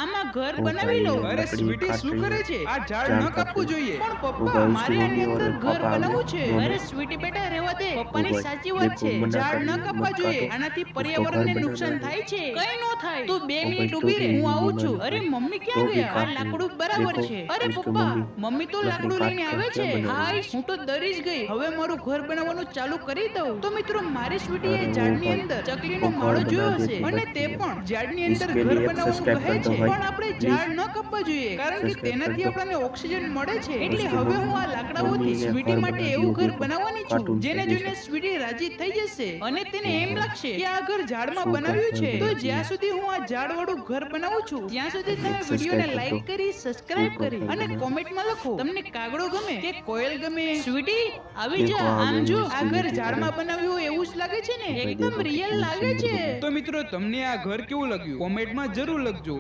આમાં ઘર બનાવી લો। अरे स्वीटी શું કરે છે? આ ઝાડ ન કાપવું જોઈએ। પણ પપ્પા મારે આની અંદર ઘર બનાવવું છે। અરે સ્વીટી બેટા રહેવા દે, પપ્પાની સાચી વાત છે, ઝાડ ન કાપવા જોઈએ, આનાથી પર્યાવરણને નુકસાન થાય છે। કઈ નો થાય, તું 2 મિનિટ ઊભી રહે, હું આવું છું। અરે મમ્મી ક્યાં ગયા? આ લાકડું બરાબર છે। અરે પપ્પા, મમ્મી તો લાકડું લઈને આવે છે। હાય, હું તો ડરી જ ગઈ। હવે મારું ઘર બનાવવાનું ચાલુ કરી દઉં તો મિત્રો મારી સ્વીટીએ ઝાડની અંદર ચકલીનો માળો જોયો હશે અને તે પણ ઝાડની અંદર ઘર બનાવવાનું કહે છે। પણ આપણે ઝાડ ન કાપવા જોઈએ કારણ કે તેનાથી આપણને ઓક્સિજન મળે છે। એટલે હવે હું આ લાકડાઓથી સ્વીટી માટે એવું ઘર બનાવવાની છું જેને જોઈને સ્વીટી રાજી થઈ જશે અને તેને એમ લાગશે કે આ ઘર ઝાડમાં બનાવ્યું છે। તો જ્યાં સુધી હું આ ઝાડવાળું ઘર બનાવું છું ત્યાં સુધી તમે વિડીયોને લાઈક કરી, સબસ્ક્રાઇબ કરી અને કોમેન્ટમાં લખો તમને કાગડો ગમે કે કોયલ ગમે। સ્વીટી આવી જા, આમ જો, આ ઘર ઝાડમાં બનાવ્યું એવું જ લાગે છે ને? એકદમ રિયલ લાગે છે। તો મિત્રો તમને આ ઘર કેવું લાગ્યું કોમેન્ટમાં જરૂર લખજો।